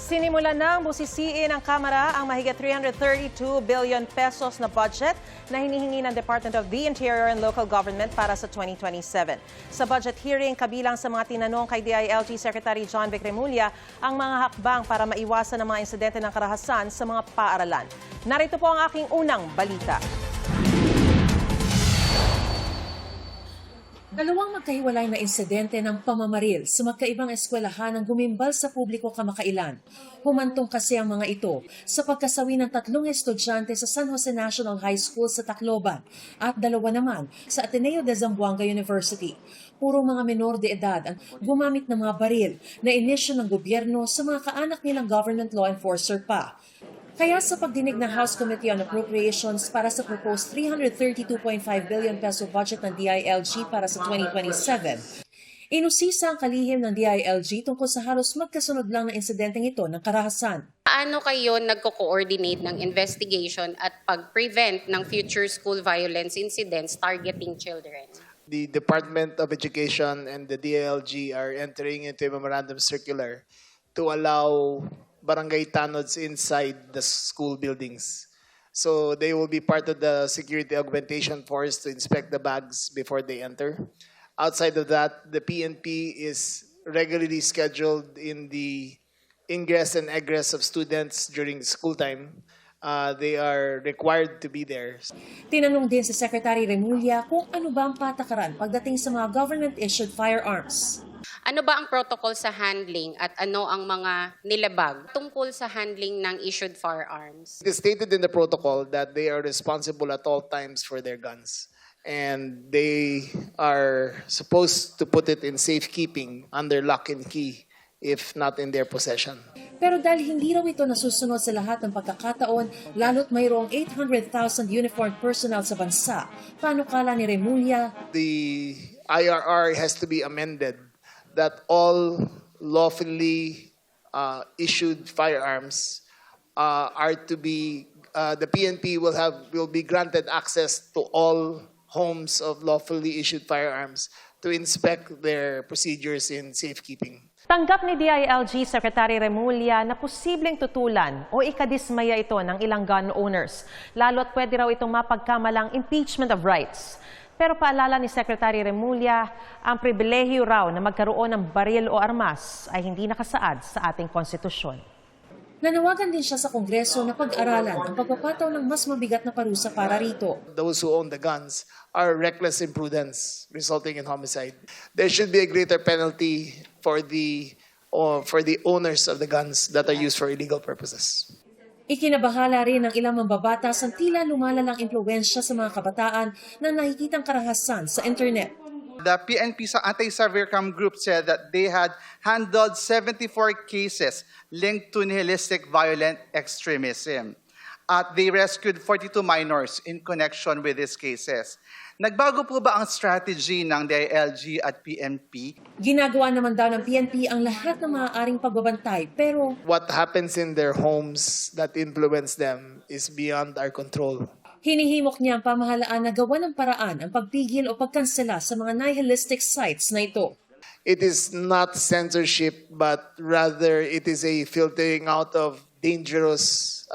Sinimulan ng busisiin ng Kamara ang mahigit 332 billion pesos na budget na hinihingi ng Department of the Interior and Local Government para sa 2027. Sa budget hearing, kabilang sa mga tinanong kay DILG Secretary John Vic Remulla ang mga hakbang para maiwasan ang mga insidente ng karahasan sa mga paaralan. Narito po ang aking unang balita. Dalawang magkahiwalay na insidente ng pamamaril sa magkaibang eskwelahan ang gumimbal sa publiko kamakailan. Humantong kasi ang mga ito sa pagkasawi ng 3 estudyante sa San Jose National High School sa Tacloban at 2 naman sa Ateneo de Zamboanga University. Puro mga menor de edad ang gumamit ng mga baril na inisyo ng gobyerno sa mga kaanak nilang government law enforcer pa. Kaya sa pagdinig ng House Committee on Appropriations para sa proposed 332.5 billion peso budget ng DILG para sa 2027, inusisa ang kalihim ng DILG tungkol sa halos magkasunod lang na insidenteng ito ng karahasan. Paano kayo nagko-coordinate ng investigation at pag-prevent ng future school violence incidents targeting children? The Department of Education and the DILG are entering into a memorandum circular to allow barangay tanods inside the school buildings. So they will be part of the security augmentation force to inspect the bags before they enter. Outside of that, the PNP is regularly scheduled in the ingress and egress of students during school time. They are required to be there. Tinanong din si Secretary Remulla kung ano ba ang patakaran pagdating sa mga government-issued firearms. Ano ba ang protocol sa handling at ano ang mga nilabag tungkol sa handling ng issued firearms? It is stated in the protocol that they are responsible at all times for their guns. And they are supposed to put it in safekeeping under lock and key, if not in their possession. Pero dahil hindi raw ito nasusunod sa lahat ng pagkakataon, lalo't mayroong 800,000 uniformed personnel sa bansa, paano kala ni Remulla? The IRR has to be amended that all lawfully issued firearms are to be, the PNP will be granted access to all homes of lawfully issued firearms to inspect their procedures in safekeeping. Tanggap ni DILG Secretary Remulla na posibleng tutulan o ikadismaya ito ng ilang gun owners, lalo't pwede raw itong mapagkamalang impeachment of rights. Pero paalala ni Secretary Remulla, ang pribilehiyo raw na magkaroon ng baril o armas ay hindi nakasaad sa ating konstitusyon. Nanawagan din siya sa Kongreso na pag-aralan ang pagpapataw ng mas mabigat na parusa para rito. Those who own the guns are reckless imprudence resulting in homicide. There should be a greater penalty for the owners of the guns that are used for illegal purposes. Ikinabahala rin ng ilang mambabatas ang tila lumalalang impluwensya sa mga kabataan na nakikitang karahasan sa internet. The PNP Anti-Cybercrime Group said that they had handled 74 cases linked to nihilistic violent extremism. At they rescued 42 minors in connection with these cases. Nagbago po ba ang strategy ng DILG at PNP? Ginagawa naman daw ng PNP ang lahat ng maaaring pagbabantay, pero What happens in their homes that influence them is beyond our control. hinihimok niya ang pamahalaan na gawa ng paraan ang pagpigil o pagkansela sa mga nihilistic sites na ito. It is not censorship, but rather it is a filtering out of dangerous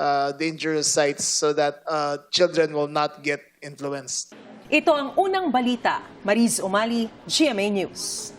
sites so that children will not get influenced. Ito ang unang balita. Mariz Umali, GMA News.